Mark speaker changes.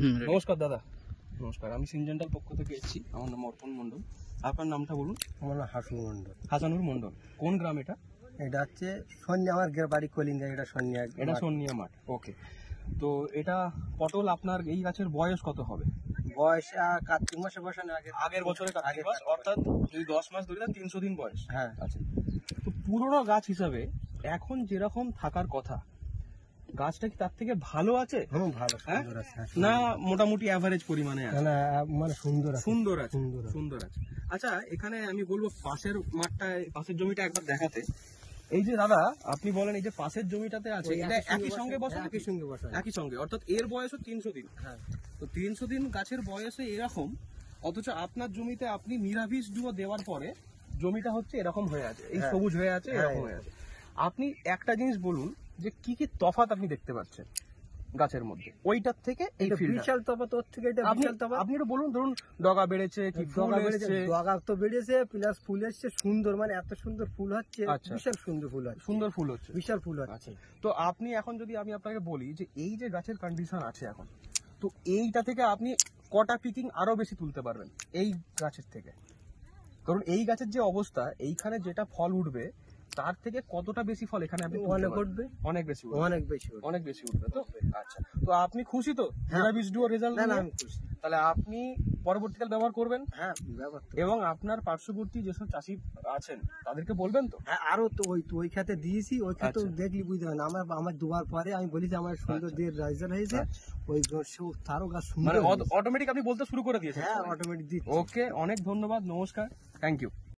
Speaker 1: নমস্কার দাদা। নমস্কার, আমি সিনজেন্টাল পক্ষ থেকে এসেছি। আমার নাম অর্পণ মণ্ডল। আপনার নামটা বলুন।
Speaker 2: আমার নাম হাসুন মন্ডল।
Speaker 1: হাসানুর মণ্ডল। কোন গ্রাম এটা?
Speaker 2: এটা হচ্ছে সন্ধ্যা, আমার বাড়ি কলিঙ্গা। এটা সন্ধ্যা,
Speaker 1: এটা সন্নিয়া মাঠ। ওকে, তো এটা পটল আপনার এই গাছের বয়স কত হবে?
Speaker 2: বয়স কার্তিক মাসে বসানো,
Speaker 1: আগের বছরে কার্তিক মাস, অর্থাৎ যদি 10 মাস ধরে 300 দিন বয়স।
Speaker 2: হ্যাঁ।
Speaker 1: আচ্ছা, তো পুরোনো গাছ হিসাবে এখন যেরকম থাকার কথা, গাছটা কি তার থেকে ভালো আছে?
Speaker 2: ভালো,
Speaker 1: হ্যাঁ?
Speaker 2: সুন্দর আছে।
Speaker 1: না মোটামুটি অ্যাভারেজ পরিমাণে আছে?
Speaker 2: না, মানে সুন্দর আছে।
Speaker 1: সুন্দর আছে, সুন্দর আছে। আচ্ছা, এখানে আমি বলবো পাশের মাঠটা, পাশের জমিটা একবার দেখাতে। এই যে দাদা আপনি বলেন এই যে পাশের জমিটাতে আছে, এটা একই সঙ্গে বসে?
Speaker 2: একই সঙ্গে বসা,
Speaker 1: একই সঙ্গে, অর্থাৎ এর বয়সও 300 দিন।
Speaker 2: হ্যাঁ।
Speaker 1: তো 300 দিন গাছের বয়সে এরকম, অথচ আপনার জমিতে আপনি নিরাভিষ ডুয়ো দেওয়ার পরে জমিটা হচ্ছে এরকম হয়ে আছে, এই সবুজ হয়ে আছে, এরকম হয়ে আছে। আপনি একটা জিনিস বলুন যে কি কি তফাৎ আপনি দেখতে পাচ্ছেন গাছের মধ্যে ওইটার থেকে এই ফিল্ডটা?
Speaker 2: বিশাল তফাৎ, ওর থেকে এটা বিশাল তফাৎ।
Speaker 1: আপনি একটু বলুন, ধরুন ডগা বেড়েছে কি,
Speaker 2: ডগা বেড়েছে, ডগা তো বেড়েছে, প্লাস ফুল এসছে সুন্দর, মানে এত সুন্দর ফুল হচ্ছে।
Speaker 1: আচ্ছা।
Speaker 2: বিশাল সুন্দর ফুল হচ্ছে,
Speaker 1: সুন্দর ফুল হচ্ছে,
Speaker 2: বিশাল ফুল হচ্ছে।
Speaker 1: আচ্ছা, তো আপনি এখন যদি আমি আপনাকে বলি যে এই যে গাছের কন্ডিশন আছে এখন, তো এইটা থেকে আপনি কটা পিকিং আরো বেশি তুলতে পারবেন এই গাছের থেকে? ধরুন এই গাছের যে অবস্থা, এইখানে যেটা ফল উঠবে তার থেকে কতটা বেশি ফল এখানে আপনি
Speaker 2: অনেক উঠবে,
Speaker 1: অনেক বেশি উঠবে,
Speaker 2: অনেক বেশি উঠবে,
Speaker 1: অনেক বেশি উঠবে। তো আচ্ছা, তো আপনি খুশি তো নিরামিষ ডুয়ো রেজাল্ট?
Speaker 2: না, আমি খুশি।
Speaker 1: তাহলে আপনি পরবর্তীকাল ব্যবহার করবেন?
Speaker 2: হ্যাঁ, ব্যবহার তো।
Speaker 1: এবং আপনার পার্শ্ববর্তী যেসব চাষি আছেন তাদেরকে বলবেন তো?
Speaker 2: হ্যাঁ, আরো তো ওই খাতে দিয়েছি, ওই খাতে
Speaker 1: আচ্ছা।
Speaker 2: দেখলি বুঝতে পারেন। আমার দুবার পরে আমি বলি যে আমার সুন্দর দিয়ে রেজাল্ট হয়েছে, ওই তারও গাছ সুন্দর,
Speaker 1: মানে অটোমেটিক আপনি বলতে শুরু করে দিয়েছেন?
Speaker 2: হ্যাঁ, অটোমেটিক দিচ্ছি।
Speaker 1: ওকে, অনেক ধন্যবাদ, নমস্কার, থ্যাংক ইউ।